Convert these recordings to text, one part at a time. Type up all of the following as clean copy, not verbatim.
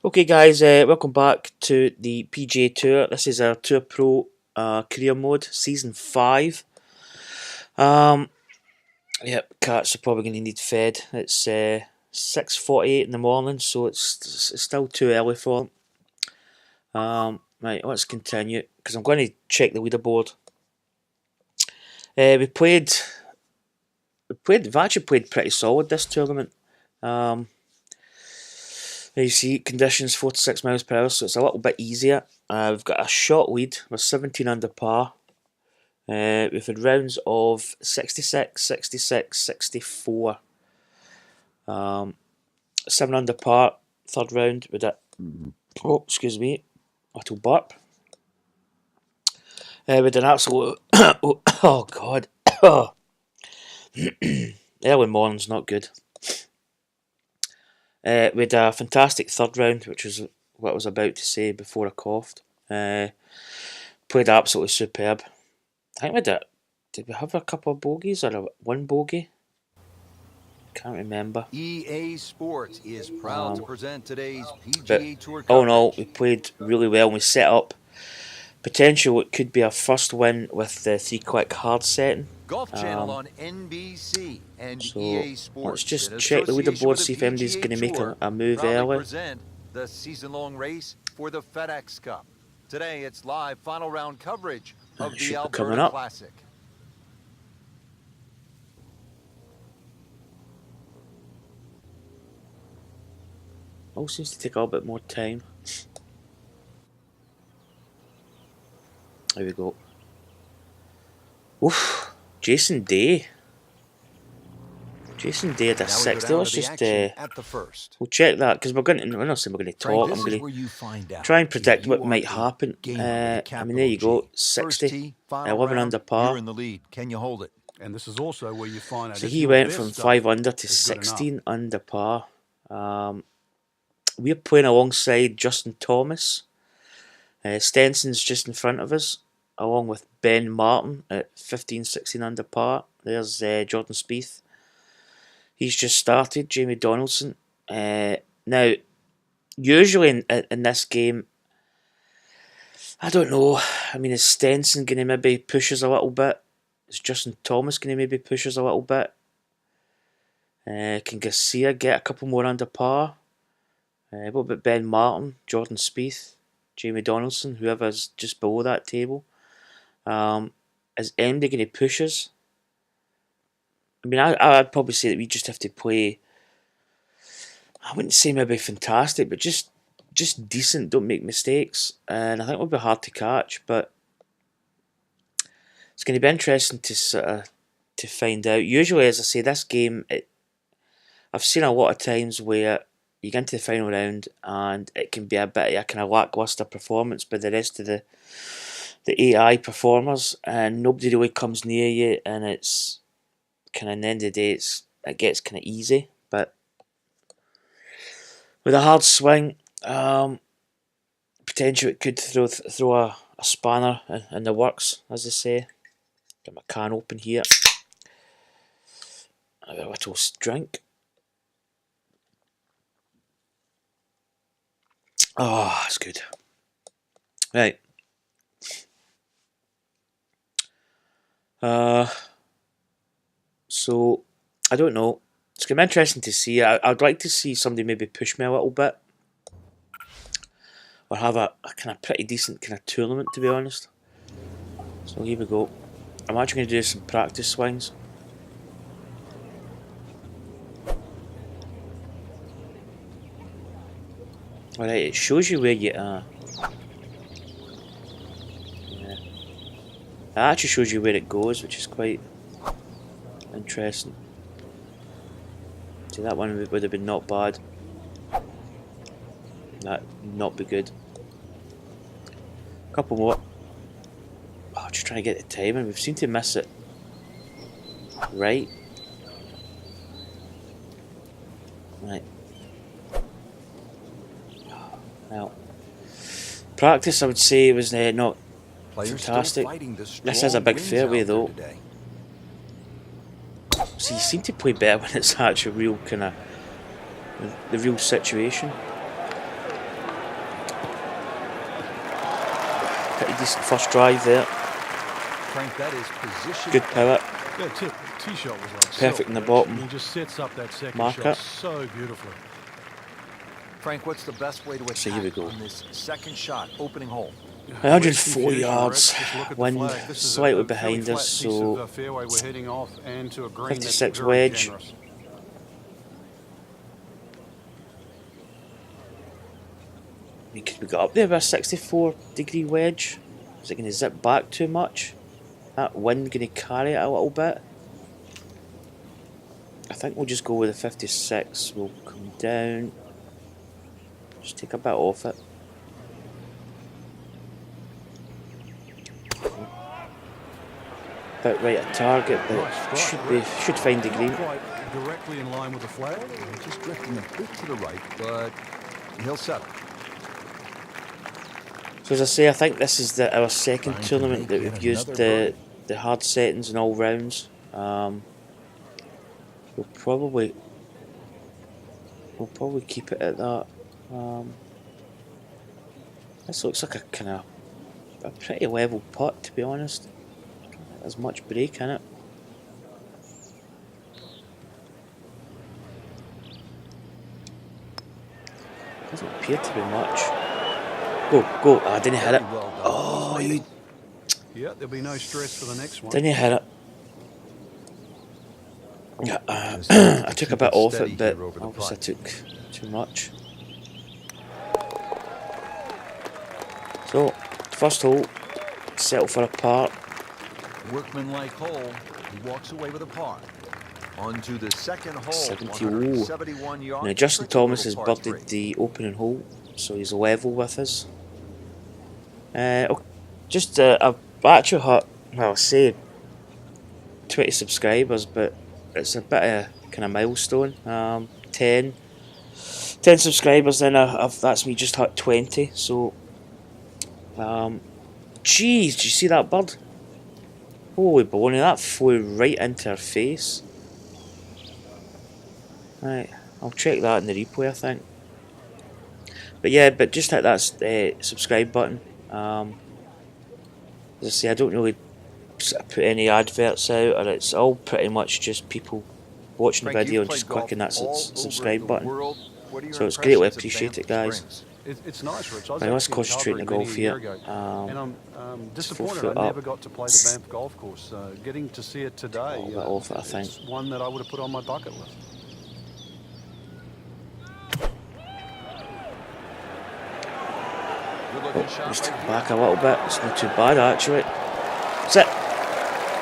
Okay, guys, welcome back to the PGA Tour. This is our Tour Pro career mode, season 5. Yep, cats are probably going to need fed. It's 6:48 in the morning, so it's still too early for them. Right, let's continue because I'm going to check the leaderboard. We've actually played pretty solid this tournament. You see, conditions 4 to 6 miles per hour, so it's a little bit easier. We've got a short lead. We're 17 under par. We've had rounds of 66, 66, 64. 7 under par, third round with a, excuse me, little burp. With an absolute, oh god, early morning's not good. With a fantastic third round, which was what I was about to say before I coughed. Played absolutely superb. I think we did we have a couple of bogeys or one bogey? Can't remember. EA Sports is proud to present today's But PGA Tour all in coverage. all, we played really well and we set up potential. It could be our first win with the 3 quick hard setting. Golf Channel on NBC and So EA Sports. let's just check the leaderboard, see if anybody's going to make a move early. Present the season-long race for the FedEx Cup. Today, it's live final round coverage of the Alberta Classic. All seems to take a little bit more time. There we go. Oof, Jason Day. Jason Day at a 60. Let's just we'll check that because we're going to. We're not saying we're going to talk. I'm going to try and predict what might happen. I mean, there you go, 60, 11 under par. In the lead. Can you hold it? And this is also where you find out. So he went from 5 under to 16 under par. We're playing alongside Justin Thomas. Stenson's just in front of us, along with Ben Martin at 15, 16 under par. There's Jordan Spieth. He's just started. Jamie Donaldson. Now, usually in this game, I don't know. I mean, is Stenson going to maybe push us a little bit? Is Justin Thomas going to maybe push us a little bit? Can Garcia get a couple more under par? What about Ben Martin, Jordan Spieth, Jamie Donaldson, whoever's just below that table? Is MD going to push us? I mean, I'd probably say that we just have to play, I wouldn't say maybe fantastic, but just decent, don't make mistakes. And I think it'll be hard to catch, but it's going to be interesting to find out. Usually, as I say, this game, I've seen a lot of times where you get into the final round and it can be a bit of a kind of lackluster performance by the rest of the AI performers, and nobody really comes near you, and it's kind of, at the end of the day, it gets kind of easy. But with a hard swing, potentially it could throw a spanner in the works, as they say. Get my can open here. Have a little drink. Oh, that's good. Right. So, I don't know. It's going to be interesting to see. I'd like to see somebody maybe push me a little bit. Or have a kind of pretty decent kind of tournament, to be honest. So here we go. I'm actually going to do some practice swings. Alright, it shows you where you are. Yeah. It actually shows you where it goes, which is quite interesting. See, that one would have been not bad. That not be good. Couple more. Oh, just trying to get the timing. We've seemed to miss it. Right. Right. Well, practice I would say was not fantastic. This is a big fairway though. So you seem to play better when it's actually real kind of the real situation. Pretty decent first drive there. Frank, that is position. Good power. That tee shot was like Perfect in the bottom. He just sets up that second marker. shot so beautifully. Frank, what's the best way to attack So here we go. on this second shot, opening hole? 104 yards. Wind slightly behind us, so 56 wedge. We got up there with a 64-degree wedge. Is it going to zip back too much? That wind going to carry it a little bit? I think we'll just go with the 56. We'll come down. Just take a bit off it. Bit right at target, but should find the green. Directly in line with the flag. Just drifting a bit to the right, but he'll settle. So as I say, I think this is our second tournament that we've used the hard settings in all rounds. We'll probably keep it at that. This looks like a pretty level putt, to be honest. I don't think there's much break in it. Doesn't appear to be much. Go! I didn't hit it. Oh, you Yeah, there'll be no stress for the next one. didn't hit it. Yeah, I took a bit off it, but obviously I took too much. So, first hole, settle for a par. Workman-like hole. He walks away with a par. On to the second hole. 70. 171 yards. Now Justin Thomas has birdied the opening hole, so he's level with us. I've actually had, well, I say 20 subscribers, but it's a bit of a kind of milestone. 10 subscribers, then that's me just hit 20. So, jeez, did you see that bird? Holy baloney, that flew right into her face. Right, I'll check that in the replay, I think. But yeah, just hit that subscribe button. As I say, I don't really put any adverts out, or it's all pretty much just people watching the video and just clicking that subscribe button. So it's greatly appreciated, guys. It's nice, Rich. Right, let's concentrate on the golf here. And I'm disappointed I never got to play the Banff golf course. Getting to see it today, a bit off it, I think. It's one that I would have put on my bucket list. Just back a little bit. It's not too bad, actually. That's it.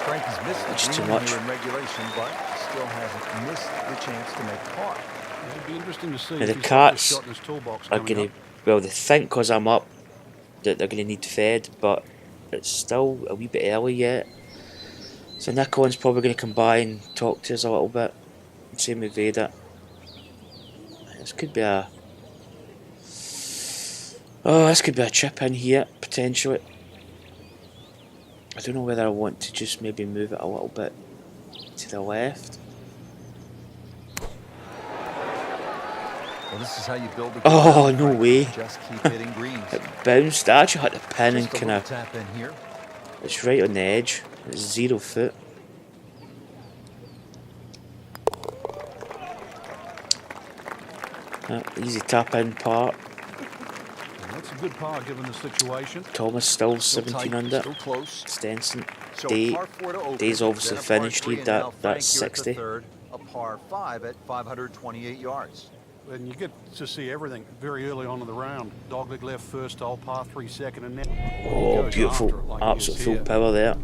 Frank has missed Just the too green much. here in regulation, but still hasn't missed the chance to make par. It'd be interesting to see Now if the he's got cats this shot in his toolbox are coming going up. to, well, they think because I'm up that they're going to need fed, but it's still a wee bit early yet. So Nikon's probably going to come by and talk to us a little bit. Same with Vader. This could be a... Oh, this could be a chip in here, potentially. I don't know whether I want to just maybe move it a little bit to the left. Well, this is how you build a Oh, no way. Just keep hitting greens. It bounced. I actually hit the pin and Just a kind little of... tap in here. It's right on the edge. It's 0 foot. Easy tap in part. That's a good par given the situation. Thomas still Still 17 tight, under. still close. Stenson. So Day. a par 4 to open, Day's obviously then a par finished. 3, He and now that's Frank here at the 60. third, a par 5 at 528 yards. And you get to see everything very early on in the round. Dogleg left first hole, par 3 second, and now he Oh, goes beautiful. after it like he Absolute is full here. power there.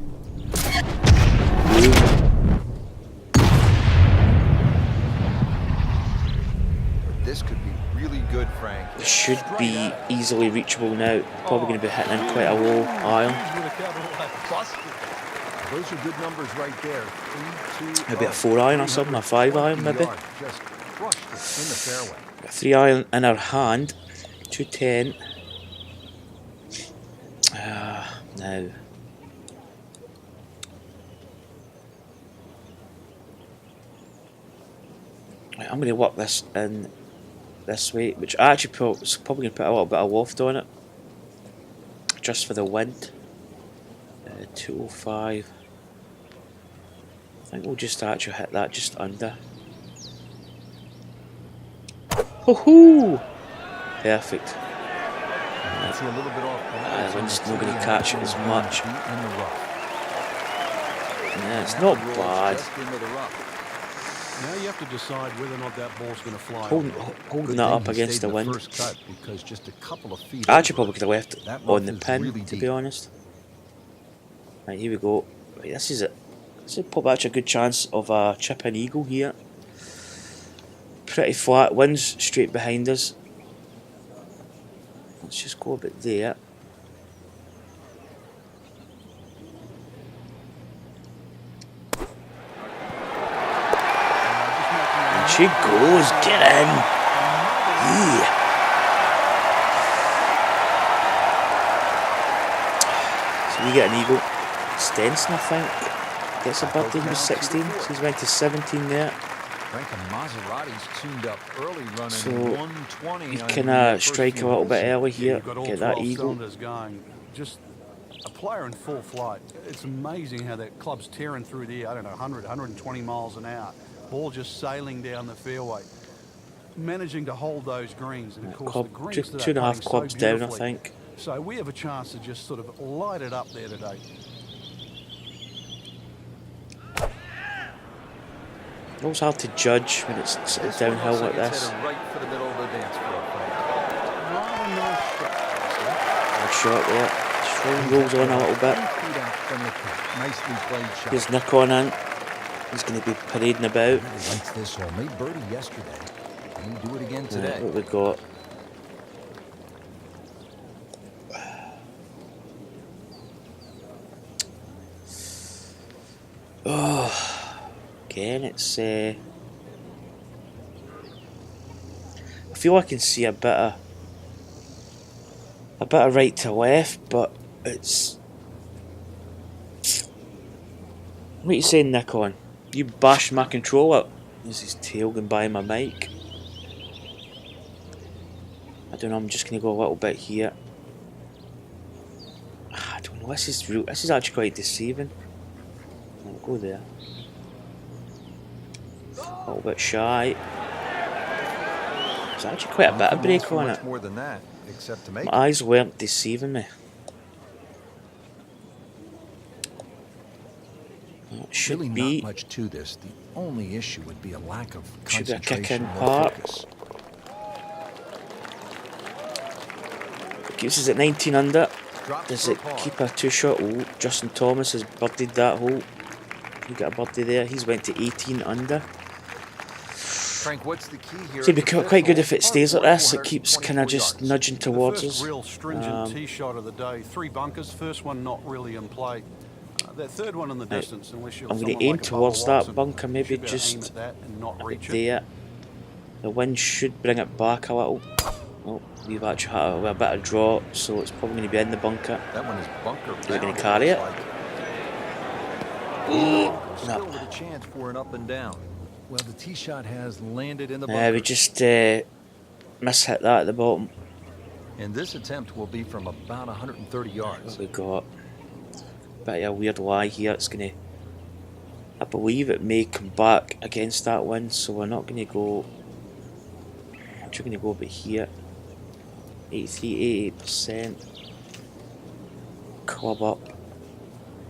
This could be really good, Frank. It should be easily reachable now. Probably going to be hitting in quite a low iron. Those are good numbers right there. 3, 2, Maybe a 4 iron or something, a 5 iron maybe. Just crushed it in the fairway. A 3 iron in our hand. 210. Now. Right, I'm going to work this in this way, which I actually is probably going to put a little bit of loft on it. just for the wind. 205. I think we'll just actually hit that just under. Woohoo! Perfect. The wind's not going to catch it as much. Yeah, it's not bad. Now you have to decide whether or not that ball's going to fly. Holding that up against the wind. I actually probably could have left it on the pin, to be honest. Right, here we go. Right, this is it. This is probably actually a good chance of a chip-in eagle here. Pretty flat, wind's straight behind us. Let's just go a bit there. And she goes, get in! Yeah! So we get an eagle. Stenson, I think, gets a birdie. He was 16, so he's went to 17 there. So you can strike a little bit early here, get that eagle. Just a player in full flight. It's amazing how that club's tearing through the air. I don't know, 100, 120 miles an hour. Ball just sailing down the fairway. Managing to hold those greens. And of course, the greens two and a half clubs down, I think. So we have a chance to just sort of light it up there today. It's always hard to judge when it's downhill like this. Good shot there. Just rolls on a little bit. Here's Nick on in. He's going to be parading about. Right, what we got? Oh. Again, it's I feel I can see a bit of right to left, but it's. What are you saying, Nick? On you bashed my controller. There's his tail going by my mic. I don't know. I'm just going to go a little bit here. I don't know. This is actually quite deceiving. I'll go there. A little bit shy. There's actually quite a bit of break on it. My eyes weren't deceiving me. Should really be not much to this. The only issue would be a lack of should be a concentration kick-in or part. focus. It keeps us at 19 under. Does it keep a two-shot? Oh, Justin Thomas has birdied that hole. You got a birdie there. He's went to 18 under. Frank, what's the key here? So it'd be quite good if it stays like this. It keeps kind of just nudging towards us. Real stringent tee shot of the day. 3 bunkers. First one not really in play. That third one in the distance, unless you're. I'm going to aim towards that bunker, maybe just there. The wind should bring it back a little. Oh, we've actually had a bit of draw, so it's probably going to be in the bunker. That one is bunker. Is it going to carry it? Still with a chance for an up and down. Well, the tee shot has landed in the bunker. Yeah, we just mishit that at the bottom. And this attempt will be from about 130 yards. What we got? Bit of a weird lie here. It's gonna. I believe it may come back against that wind, so we're not gonna go. I'm just gonna go a bit here. 83, 88%. Club up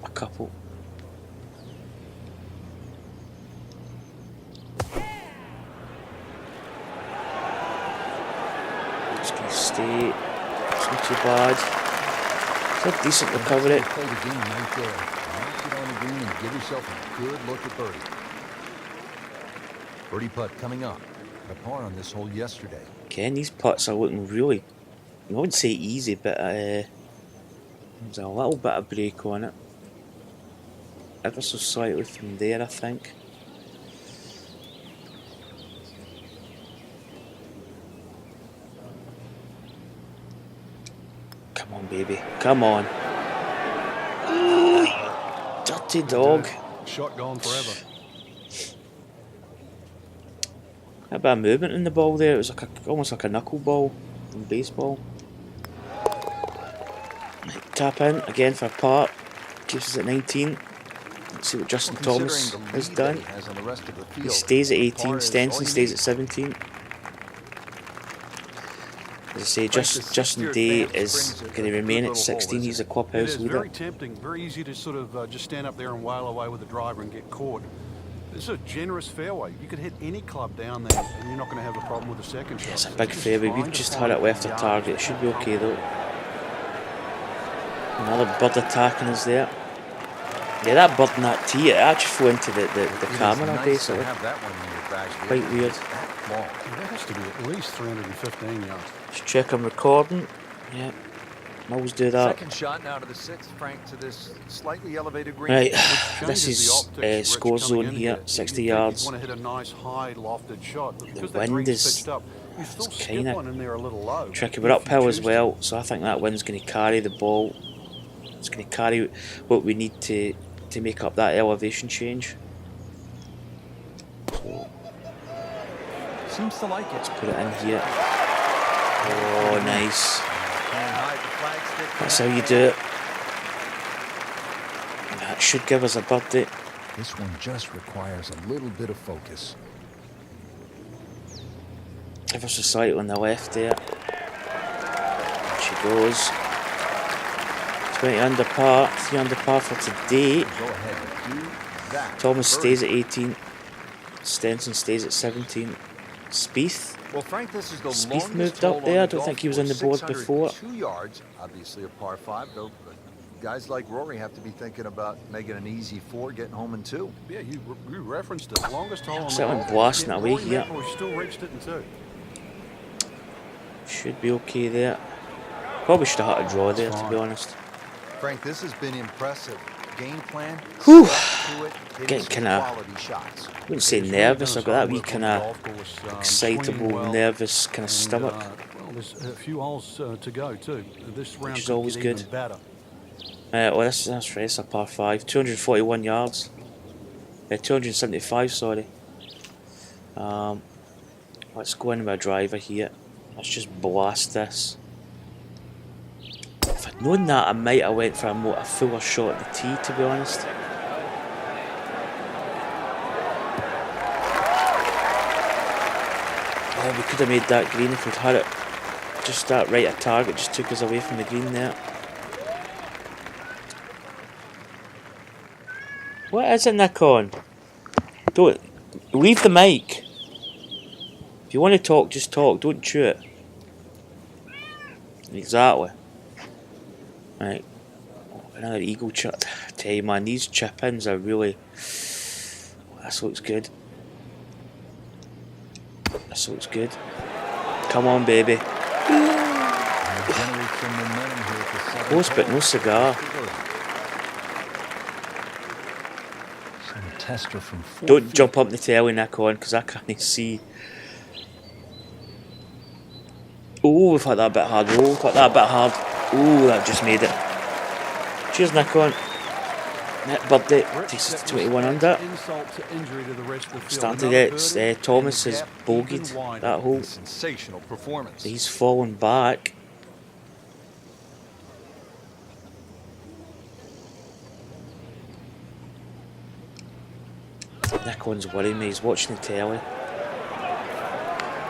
a couple. Just gonna stay. It's not too bad. It's a decent recovery. Play the game right there. Knock it on the green and give yourself a good look at birdie. Birdie putt coming up. Got a par on this hole yesterday. Again, these putts are looking really, I wouldn't say easy, but there's a little bit of break on it. Ever so slightly from there, I think. Come on, baby. Come on. Dirty dog. Shot gone forever. A bit of movement in the ball there. It was like almost like a knuckleball in baseball. Right. Tap in again for a par. Keeps us at 19. Let's see what Justin Thomas has done. He stays at 18. Stenson stays at 17. As I say, Justin Day is going to remain at 16. He's a clubhouse leader. Very tempting, very easy to sort of just stand up there and wail away with the driver and get caught. This is a generous fairway. You could hit any club down there and you're not going to have a problem with the second shot. It's a big fairway. We've just had it left of target. It should be okay though. Another bird attacking us there. Yeah, that bird and that tee, it actually flew into the camera basically. Quite weird. That has to be at least 315 yards. Just check I'm recording. Yeah, always do that. Second shot now to the 6th, Frank, to this slightly elevated green. Right, this is score zone here, 60 yards. Want to hit a nice high lofted shot, but because The wind is kind of tricky. We're uphill as well, so I think that wind's going to carry the ball. It's going to carry what we need to make up that elevation change. So seems to like it. Let's put it in here. Oh, nice. That's how you do it. That should give us a birdie. This one just requires a little bit of focus. Ever so slightly on the left there. There she goes. 20 under par, 3 under par for today. Thomas stays at 18. Stenson stays at 17. Spieth. Well, Frank, this is the Spieth moved up there. I don't think he was on the board before. 2 yards, obviously a par 5, though. But guys like Rory have to be thinking about making an easy 4, getting home in 2. Yeah, you referenced it. Longest hole on the Certainly blasting it away here. Still reached it in 2. Should be okay there. Probably should have had a draw there, to be honest. Frank, this has been impressive. Game plan. Whew. Getting kind of, I wouldn't say nervous. I've got that wee kind of excitable, nervous kind of stomach. Well, there's a few holes to go too. This round which is always good. Better. Well, that's right. It's a par 5, 241 yards. 275, sorry. Let's go in with a driver here. Let's just blast this. If I'd known that, I might have went for a fuller shot at the tee, to be honest. Oh, we could have made that green if we'd had it. Just that right at target just took us away from the green there. What is it, Nick, on? Don't leave the mic. If you want to talk, just talk. Don't chew it. Exactly. Right. Another eagle chip. I tell you, man, these chip-ins are really... This looks good. This looks good. Come on, baby. Close, but no cigar. Tester from 4 Don't feet. jump up the telly, Nick, on, because I can't see. Oh, we've hit that a bit hard. Oh, we've hit that a bit hard. Oh, that just made it. Cheers, Nick, on. Net birdie takes us to 21 under. Starting to get Thomas has bogeyed that hole. Sensational performance. He's fallen back. Nick On's worrying me. He's watching the telly.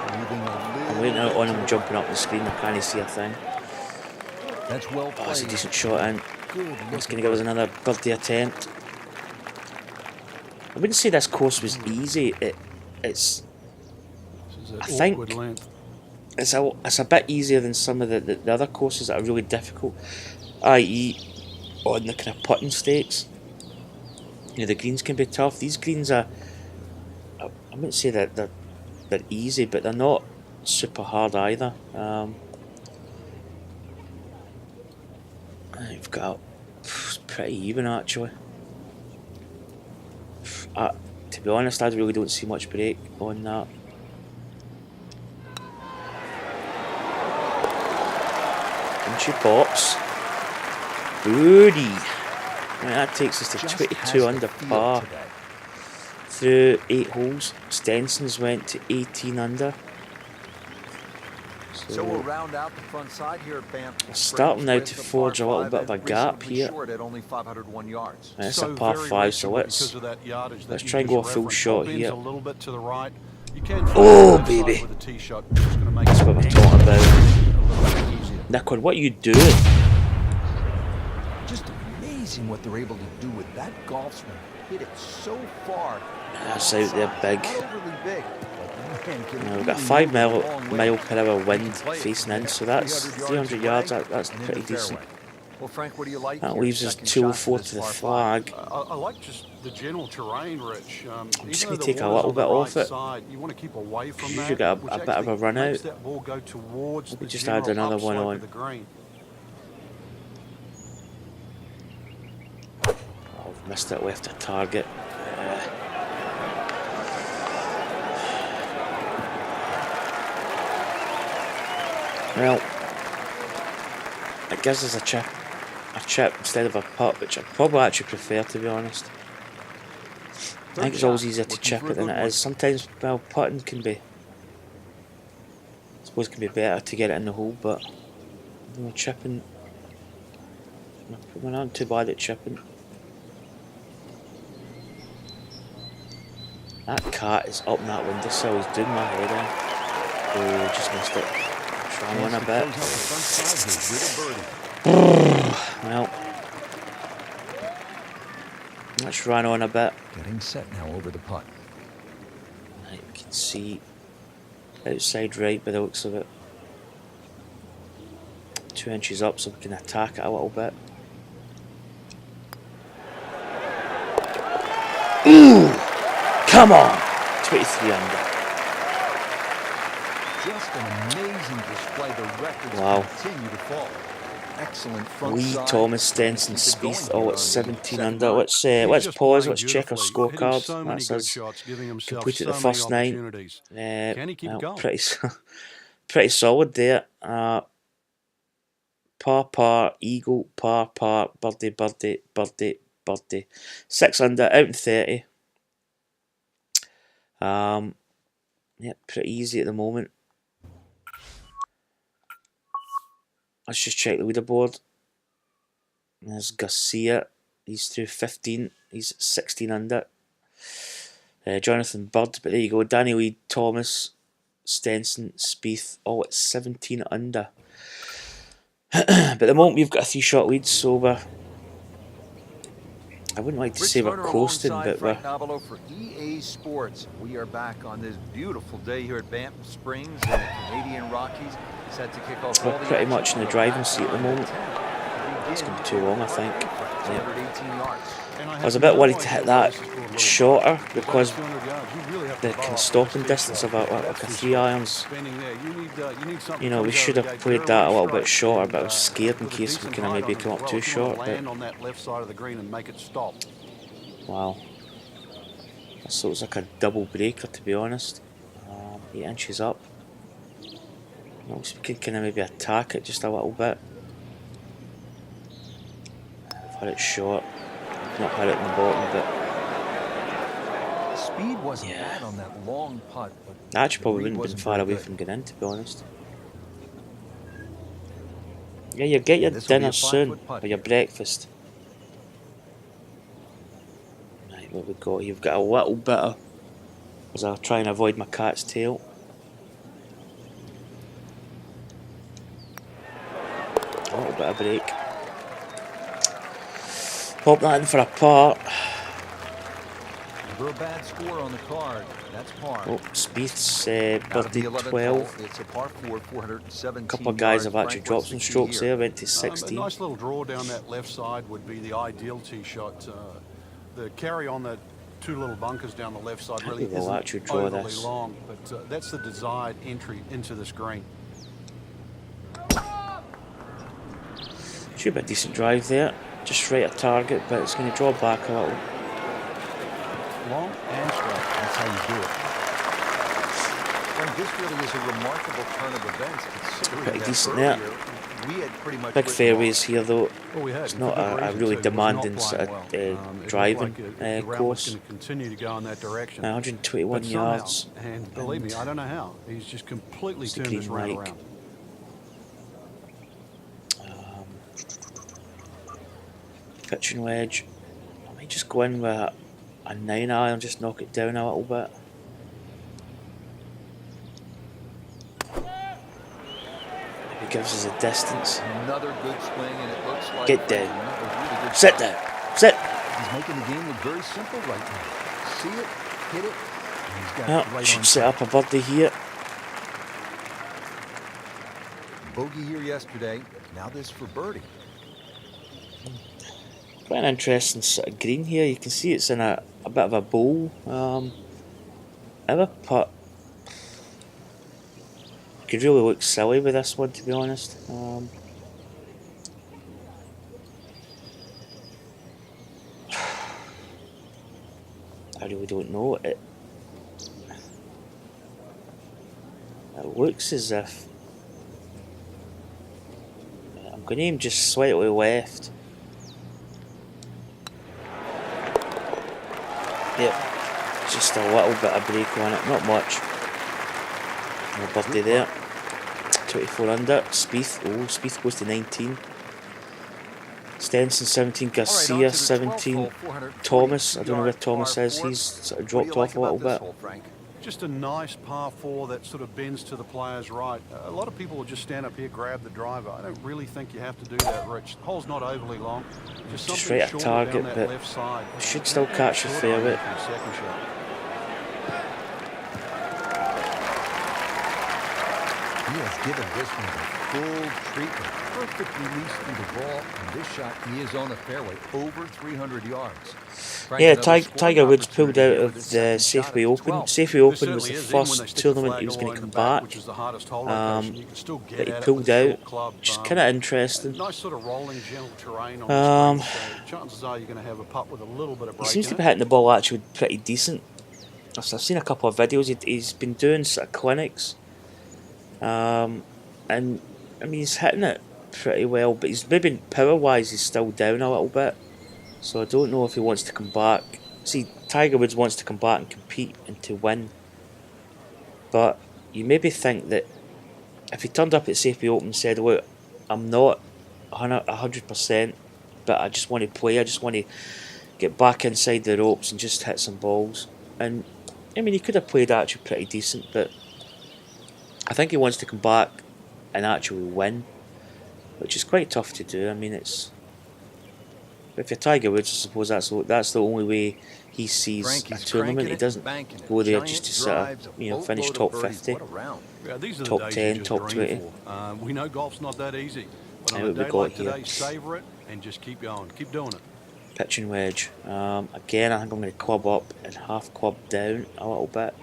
I'm waiting out on him jumping up the screen. I can't see a thing. That's well played. Oh, that's a decent shot in. It's going to give us another birdie attempt. I wouldn't say this course was easy. It's. I think it's a bit easier than some of the other courses that are really difficult, i.e. on the kind of putting stakes. You know, the greens can be tough. These greens are, I wouldn't say that they're easy, but they're not super hard either. I've got it's pretty even actually. To be honest, I really don't see much break on that. And she pops. Birdie. Right, that takes us to 22 under par through 8 holes. Stenson's went to 18 under. So we'll round out the front side here at Banff. Starting now to forge a little bit of a gap here. Short at only 501 yards. It's a par 5, so let's try and go a full shot here. Oh, baby. That's what we're talking about. Nickwood, what are you doing? Just amazing what they're able to do with that golf swing. Hit it so far. That's out there big. Not overly big. Now we've got a 5 mile per hour wind facing in, so that's 300 yards. That's pretty decent. Well, Frank, what do you like? That leaves us 204 to the flag. I like just the general terrain, Rich. I'm just going to take a little bit off it. You want to keep away from You that, should get a bit of a run out. We just add another one on. Oh, I've missed it, left a target. Well, it gives us a chip instead of a putt, which I'd probably actually prefer, to be honest. I think it's always easier to chip it than it is. Sometimes, well, putting can be, I suppose, can be better to get it in the hole, but you know, chipping, we're not too bad at chipping. That cat is up in that windowsill. He's doing my head in. Oh, just missed it. Try one a bit. Well, let's run on a bit. Getting set now over the putt. You can see outside right by the looks of it. 2 inches up, so we can attack it a little bit. Ooh! Come on! 23 under. Just an amazing display. The records continue to fall. Excellent front Lee, side. Thomas, Stenson, Spieth, all at 17 under. Let's pause, let's check our scorecards. That's us completed the first 9. Well, pretty solid there. Par, eagle, par, birdie. 6 under, out in 30. Yeah, pretty easy at the moment. Let's just check the leaderboard. There's Garcia. He's through 15. He's 16 under. Jonathan Bird. But there you go. Danny Lee, Thomas, Stenson, Spieth, all at 17 under. But at the moment we've got a 3-shot lead, so we're, I wouldn't like to say we're coasting, but we're for EA Sports. We are back on this beautiful day here at Banff Springs in the Canadian Rockies. Set to kick off. We're pretty much in the driving seat at the moment. It's going to be too long, I think. Yeah. I was a bit worried to hit that shorter because the kind of stopping distance of like a 3 irons. You know, we should have played that a little bit shorter, but I was scared in case we kind of maybe come up too short. But wow, so it's like a double breaker, to be honest. 8 inches up. So we can kind of maybe attack it just a little bit. I've had it short. Not had it in the bottom, but speed wasn't bad on that long putt. But actually, probably wouldn't have been far away from getting in, to be honest. Yeah, you get your dinner soon, or your breakfast. Right, what we got? You've got a little bit of, as I try and avoid my cat's tail. A little bit of break. Pop that in for a par. Never a bad score on the card. That's par. Oh, Spieth's birdie 12. It's a par 4, 417 A couple of guys have actually Frank, dropped some strokes there, went to 16. A nice little draw down that left side would be the ideal tee shot. The carry on the 2 little bunkers down the left side really isn't overly long, but that's the desired entry into this green. Should be a decent drive there. Just right at target, but it's going to draw back a little. Long and straight. That's how you do it. And this really is a remarkable turn of events. Pretty decent there. We had pretty much Big fairways here though. It's not a really demanding sort of driving course. 121 yards. And believe me, I don't know how. He's just completely turned his round around. Pitching wedge. I might just go in with a 9 iron, just knock it down a little bit. Maybe gives us a distance. Another good swing, and it looks like Get down. Really good Sit shot. down. Sit. He's making the game look very simple right now. See it, hit it, and he's got it right Should on set track. up a birdie here. Bogey here yesterday. Now this for birdie. Quite an interesting sort of green here. You can see it's in a bit of a bowl. Other putt could really look silly with this one, to be honest. I really don't know. It looks as if I'm going to aim just slightly left. Yep, just a little bit of break on it, not much. No birdie there. 24 under. Spieth, Spieth goes to 19. Stenson 17, Garcia 17, Thomas, I don't know where Thomas is, he's sort of dropped off a little bit. Just a nice par 4 that sort of bends to the player's right. A lot of people will just stand up here, grab the driver. I don't really think you have to do that, Rich. The hole's not overly long. Just right at target, but left side. Should still catch the fairway. Second shot. He has given this one the full treatment. Perfect release through the ball, and this shot, he is on the fairway, over 300 yards. Yeah, Tiger Woods pulled out of the Safeway Open. Safeway Open was the first tournament he was going to come back, but he pulled out, which is kind of interesting. Nice sort of rolling, gentle terrain on the screen, so chances are you're going to have a putt with a little bit of break. He seems to be hitting the ball actually pretty decent. I've seen a couple of videos. He's been doing sort of clinics, and I mean he's hitting it pretty well, but he's maybe power-wise he's still down a little bit. So I don't know if he wants to come back. See, Tiger Woods wants to come back and compete and to win. But you maybe think that if he turned up at Safeway Open and said, look, I'm not 100%, but I just want to play, I just want to get back inside the ropes and just hit some balls. And, I mean, he could have played actually pretty decent, but I think he wants to come back and actually win, which is quite tough to do. I mean, it's... If you're Tiger Woods, I suppose that's the only way he sees a tournament. He doesn't go there just to sort of, finish top 50, top 10, top 20. We know golf's not that easy. But How on a have we day got like here? today, savor it and just keep going. Keep doing it. Pitching wedge. Again, I think I'm going to club up and half club down a little bit.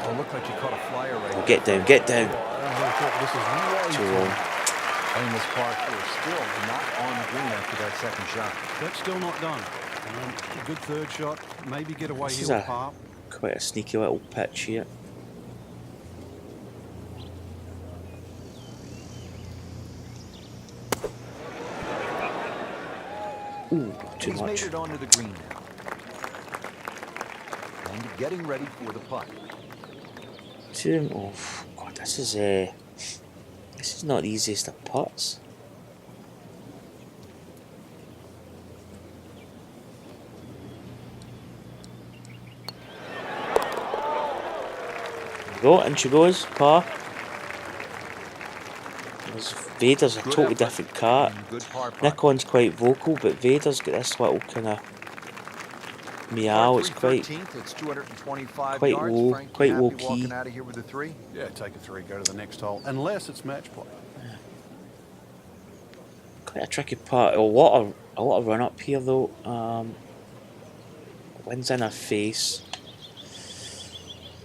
Oh, looked like you caught a flyer right there. Get down, get down. This is way Too long. Playing this par 4, still not on the green after that second shot. That's still not done. A good third shot. Maybe get away This here is with par. quite a sneaky little pitch here. Ooh, too He's much. made it onto the green now. And getting ready for the putt. Oh, God, this is not the easiest of putts. There we go, in she goes, par. Vader's a totally different car. Nikon's quite vocal, but Vader's got this little kind of meow. It's quite low, quite low key. Yeah, take a 3, go to the next hole. Unless it's match play. Quite a tricky part. A lot of run up here though. Wind's in her face.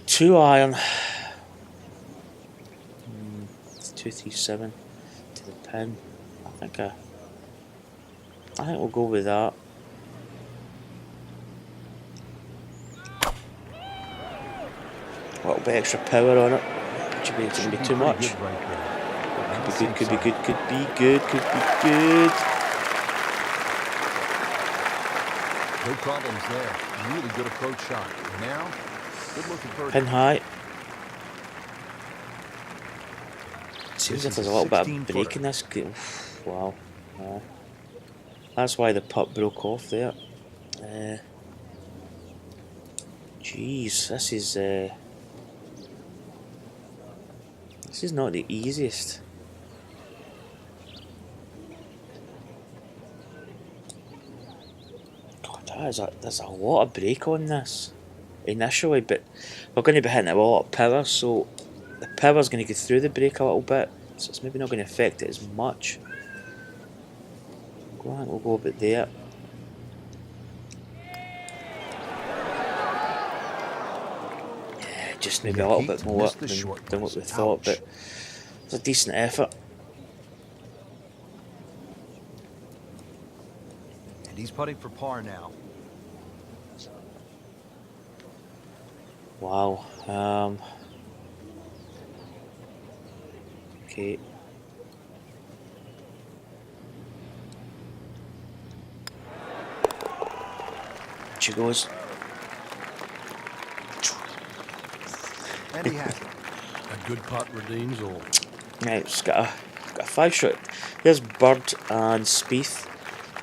2 iron. 237 to the pin. I think we'll go with that. A little bit extra power on it. Should be too much. Could be good. No problems there. Really good approach shot. Now, good looking birdie. Pin high. Seems like there's a little bit of break in this. Wow. That's why the putt broke off there. Jeez, this is not the easiest. God, there's a lot of break on this initially, but we're going to be hitting it with a lot of power, so the power's going to go through the break a little bit, so it's maybe not going to affect it as much. I think we'll go a bit there. Yeah, just maybe a little bit more than what we thought, but it's a decent effort. And he's putting for par now. Wow. Okay. She goes. And he has it. A good putt redeems all. Right, it's got a 5-shot. There's Bird and Spieth.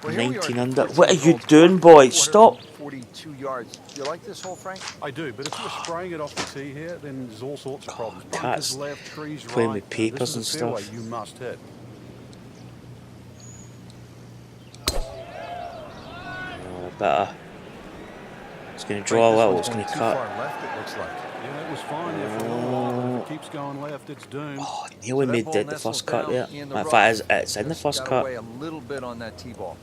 Well, here we are 19 at under. 14 What are you holes, doing, boy? Stop! 42 yards. Do you like this hole, Frank? I do, but if you're spraying it off the tee here, then there's all sorts of problems. Cats Bunkers left, trees playing right. with papers This and is a fairway stuff. you must hit. Oh, better. It's going to draw a little. It's going to cut. Far left, it looks like. Yeah, it was fine there for a little while, but if it keeps going left, it's doomed. Oh, nearly So that made ball the nestles first cut down there. in the In rough. fact, it's in the first Got cut. away a little bit on that tee ball.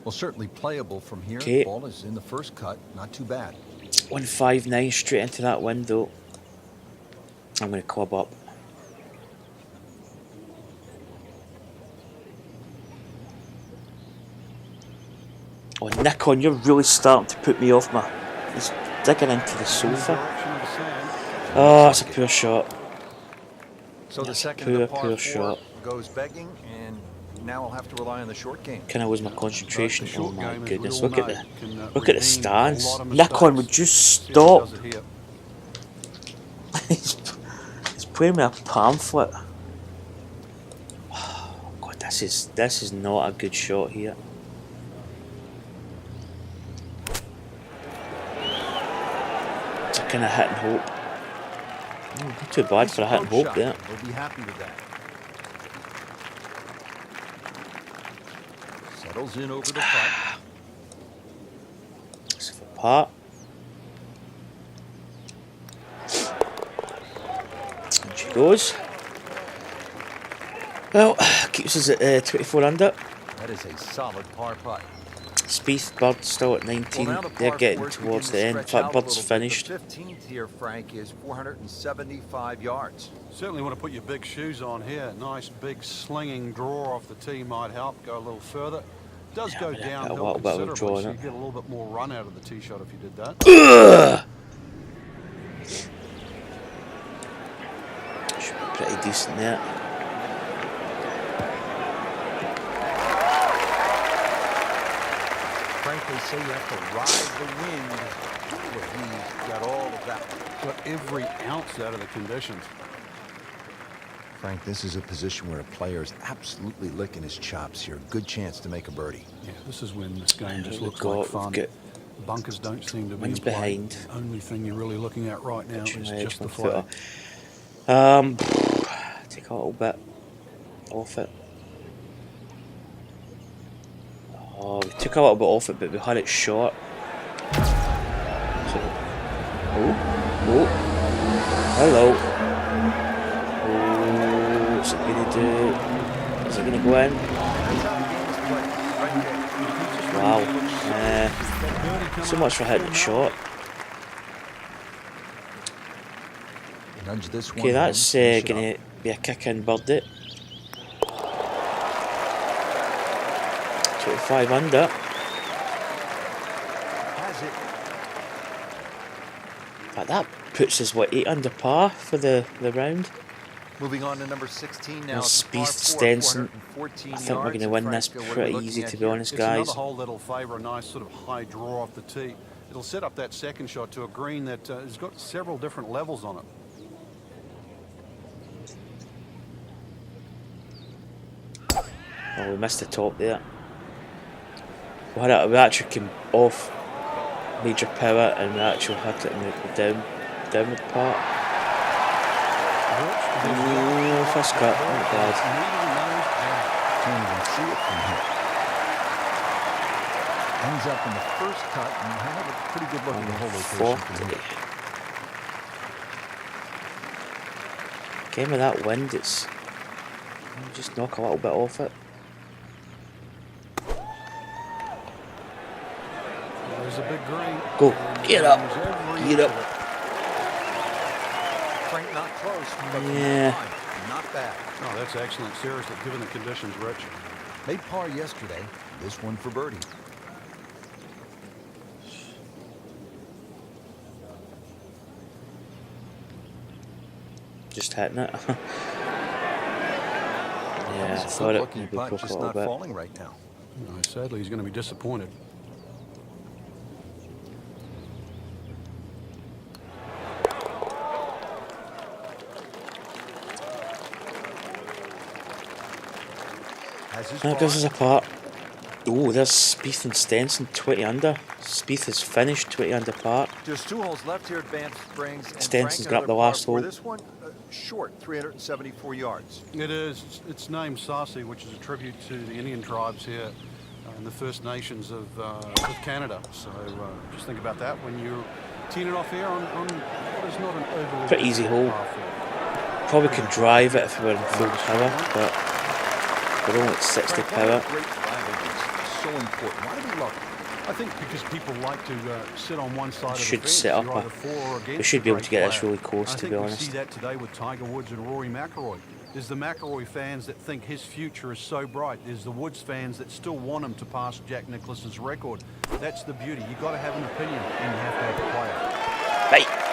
Well, certainly playable from here. Okay. Ball is in the first cut. Not too bad. 159 straight into that window. I'm going to club up. Oh, Nikon, you're really starting to put me off, man. He's digging into the sofa. Direction of the sand. Oh, that's a poor shot. So the That's a second to par poor 4 shot. goes begging, and now I'll have to rely on the short game. Can I lose my concentration? The Oh short my game, as we goodness! all Look at know, the can, look at the redeem a stance. lot of Nikon, mistakes. would you See if he stop? does it here. he's playing with a pamphlet. Oh, God, this is not a good shot here. It's a kind of hit and hope. Not too bad for a hit and hope there. We'll be happy with that. Settles in over the putt. It's for par. And she goes. Well, keeps us at 24 under. That is a solid par putt. Spieth, Bird still at 19. Well, now the They're par getting fours towards the begin end. to In stretch fact, out a Bird's little bit. finished. The 15th here, Frank, is 475 yards. Certainly want to put your big shoes on here. Nice big slinging draw off the tee might help. Go a little further. Does Yeah, go I mean, a downhill little bit of a considerably, draw, so innit? you get a little bit more run out of the tee shot if you did that. Should be pretty decent there. Frank, they say you have to ride the wind. Well, he's got all of that. Got every ounce out of the conditions. Frank, this is a position where a player is absolutely licking his chops here. Good chance to make a birdie. Yeah, this is when this game just We've looks like got- fun. we've got Bunkers don't seem to be wind's in play. behind. The only thing you're really looking at right now is Edge, just the one flag. footer. Take a little bit off it. Oh, we took a little bit off it, but we had it short. So, oh, hello. Oh, what's it gonna do? Is it gonna go in? Wow. So much for hitting it short. Nudge this one. Okay, that's home, finish it gonna up. be a kick-in birdie. 25 under. Has it. But that puts us, what, 8 under par for the round? Moving on to number 16 now. Well, It's a par Spieth, 4, Stenson. 414 I think we're yards. going to And win Frank, this what are we pretty looking easy, at to be here? honest, It's guys. another hole that'll favour a nice sort of high draw off the tee. It'll set up that second shot to a green that has got several different levels on it. Oh, we missed the top there. We actually came off major power and we actually hit it in the downward part. Oh, first cut, not bad. Can't even see it from here. Ends up in the first cut and have a pretty good look at the whole location from here. Again with that wind, it's just knock a little bit off it. There's a big green. Go, get up, get up. Frank not close, but Yeah. not bad. Oh, that's excellent. Seriously, given the conditions, Rich. Made par yesterday. This one for birdie. Just hitting it. Yeah, I It's a thought it good-looking maybe putt, broke a just little not bit. falling right now. No, sadly, he's going to be disappointed. Has his That par. gives us a part. Oh, there's Spieth and Stenson 20 under. Spieth has finished 20 under par. Just 2 holes left here at Banff Springs. And Stenson's Frank got the another par last four. hole. This one short, 374 yards. It is. It's named Sarsi, which is a tribute to the Indian tribes here and the First Nations of Canada. So just think about that when you're teeing it off here on what is not an overly Pretty easy hole. par four. Probably could drive it if we were in full power, but we're only at 60 power. Great driving is so important. Why do we love it? I think because people like to sit on one side of the Should fence. set up You're either for or against we should a be able great to get this player. really close, to be I think honest. we see that today with Tiger Woods and Rory McIlroy. There's the McIlroy fans that think his future is so bright. There's the Woods fans that still want him to pass Jack Nicklaus's record. That's the beauty. You've got to have an opinion, and you have to have a player. Right.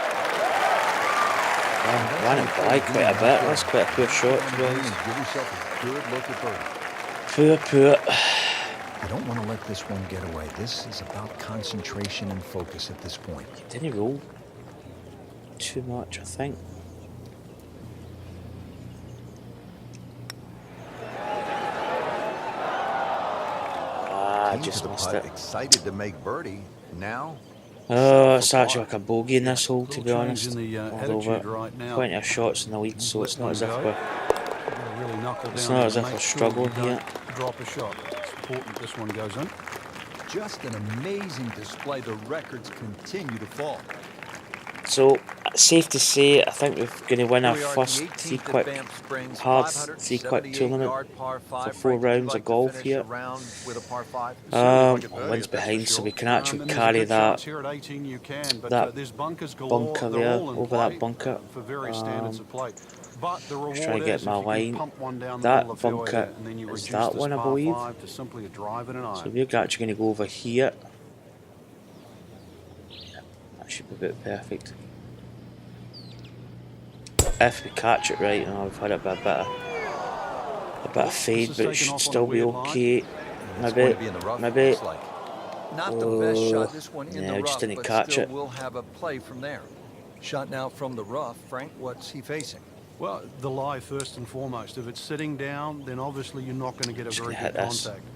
Ran it by quite a bit. That's quite a poor shot, to be honest. Give yourself a good look at birdie. Poor. You don't want to let this one get away. This is about concentration and focus at this point. Didn't he roll too much, I think. I Team just to the missed putt, it. excited to make birdie. Now, Oh, it's actually like a bogey in this hole, to be Little change honest. in the Although attitude right now. plenty of shots in the lead, so it's not as if we're You've got to really knuckle It's down not and as if make we're sure struggling you don't here. Drop a shot. It's important this one goes in. just an amazing display. The records continue to fall. So, safe to say, I think we're going to win our Here we are at first the 3 18th at quick Banff Springs, hard 3 quick 578 tournament yard par five. for 4 Frank, would you rounds like of to golf finish here. a round with a par five? Wind's behind, so we can actually And there's a carry good that chance here at 18 you can, but that there's bunkers galore. bunker They're there, all in over play, that bunker. for various standards of play. But the reward trying to get is my if you can line. pump one down the That middle of the fairway bunker there, and then you is reduce that this one, I par believe. five to simply a drive and an So iron. we're actually going to go over here. That should be about perfect. If we catch it right, we've had it by a bit of fade, but it should still be okay. It's going to be in the rough, it Maybe. looks like. Not the best shot, this one in Yeah, the we just rough, didn't but catch still it. we'll have a play from there. Shot now from the rough. Frank, what's he facing? Well, the lie first and foremost. If it's sitting down, then obviously you're not going to get a Just very gonna good hit this. contact.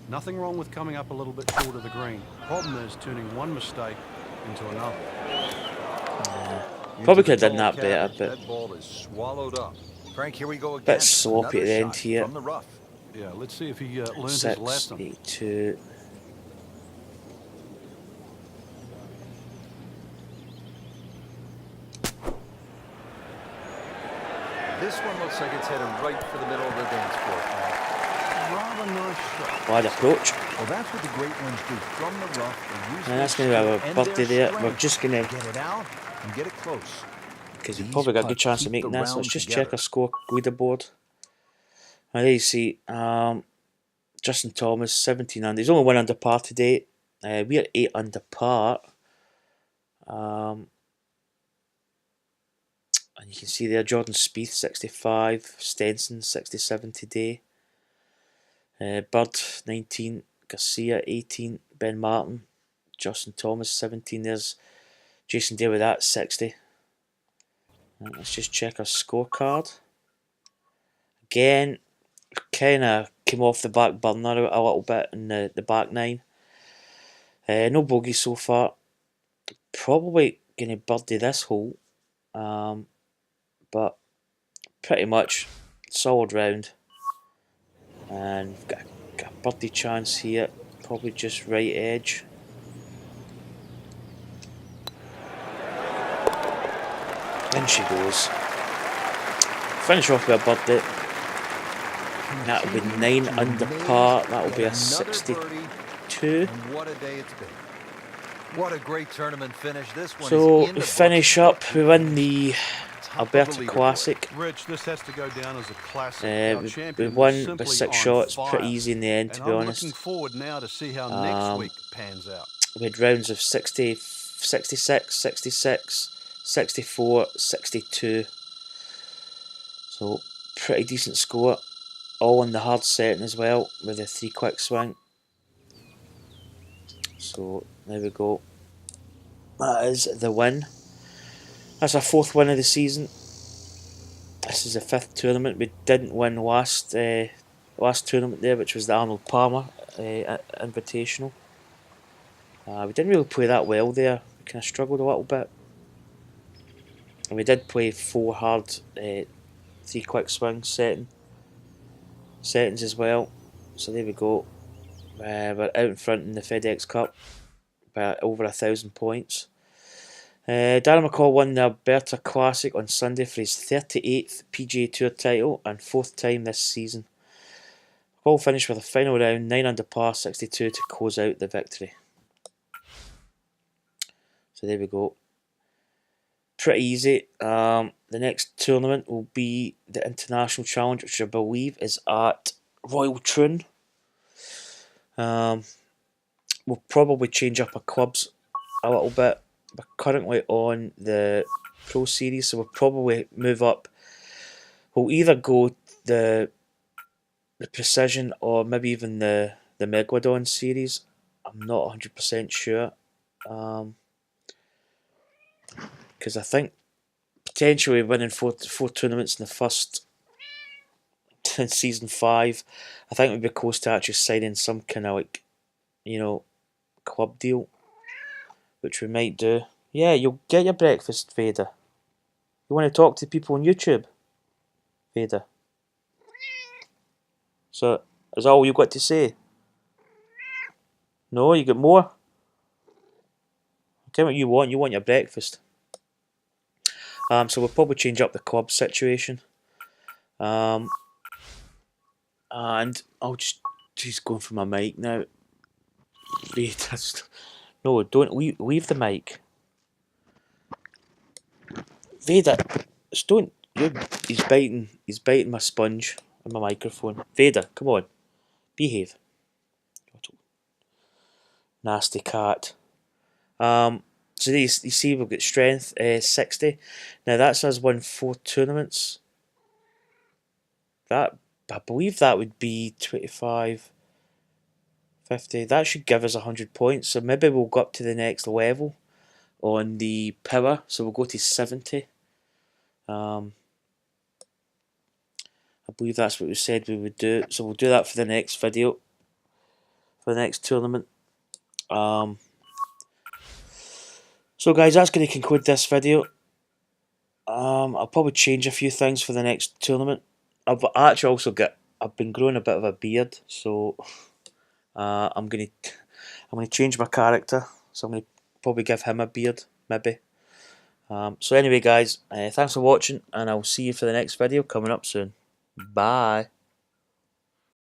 Nothing wrong with coming up a little bit short of the green. Problem is turning one mistake into another. Probably Into could have the done that tall better, cabbage. but That ball is swallowed up. Frank, here we go again. bit sloppy at the Another end shot here. from the rough. Yeah, let's see if he learns his 6, lesson. 8, 2. This one looks like it's headed right for the middle of the dance floor. Rather nice shot. Wide approach. Well, that's what the great ones do. From the rough, they use And that's their going to be skill our and birdie their there. We're strength just going to to, get it out and get it close. because we've These probably got a good putts chance of keep the making this. Let's round just together. check our score leaderboard. Now there you see, Justin Thomas 17 under. He's only 1 under par today. We're 8 under par. And you can see there Jordan Spieth 65, Stenson 67 today. Bird 19, Garcia 18, Ben Martin, Justin Thomas 17. There's Jason Day with that 60. Right, let's just check our scorecard. Again, kind of came off the back burner a little bit in the back nine. No bogeys so far. Probably going to birdie this hole. But pretty much solid round. And we've got a birdie chance here. Probably just right edge. In she goes. Finish off with a birdie. That'll be 9 under par. That'll be a 62. What a day it's been. What a great tournament finish. This one So is we finish up. We win the Alberta Classic. Rich, this has to go down as a classic. We won by 6 shots. Pretty easy in the end, to be honest. Looking forward now to see how next week pans out. We had rounds of 60, 66, 66, 64, 62. So pretty decent score. All in the hard setting as well, with a 3 quick swing. So there we go. That is the win. That's our 4th win of the season. This is the 5th tournament. We didn't win last tournament there, which was the Arnold Palmer Invitational. We didn't really play that well there. We kind of struggled a little bit. And we did play 4 hard 3 quick swing settings as well. So there we go. We're out in front in the FedEx Cup by over 1,000 points. Darren McCall won the Alberta Classic on Sunday for his 38th PGA Tour title and 4th time this season. McCall finished with a final round 9 under par 62 to close out the victory. So there we go. Pretty easy. The next tournament will be the International Challenge, which I believe is at Royal Troon. We'll probably change up our clubs a little bit. We're currently on the Pro Series, so we'll probably move up. We'll either go the Precision or maybe even the Megalodon Series. I'm not 100% sure. Because I think potentially winning four tournaments in the first in season 5, I think we'd be close to actually signing some kind of club deal, which we might do. Yeah, you'll get your breakfast, Vader. You want to talk to people on YouTube, Vader? So, is that all you've got to say? No, you got more? Okay, what you want? You want your breakfast. So we'll probably change up the club situation. And I'll just... He's going for my mic now. No, don't leave the mic. Vader, just don't... He's biting my sponge and my microphone. Vader, come on. Behave. Nasty cat. So you see we've got strength 60. Now that's us won 4 tournaments. I believe that would be 25, 50. That should give us 100 points. So maybe we'll go up to the next level on the power. So we'll go to 70. I believe that's what we said we would do. So we'll do that for the next video, for the next tournament. So guys, that's going to conclude this video. I'll probably change a few things for the next tournament. I've actually also I've been growing a bit of a beard, so I'm going to change my character. So I'm going to probably give him a beard, maybe. So anyway guys, thanks for watching, and I'll see you for the next video coming up soon. Bye.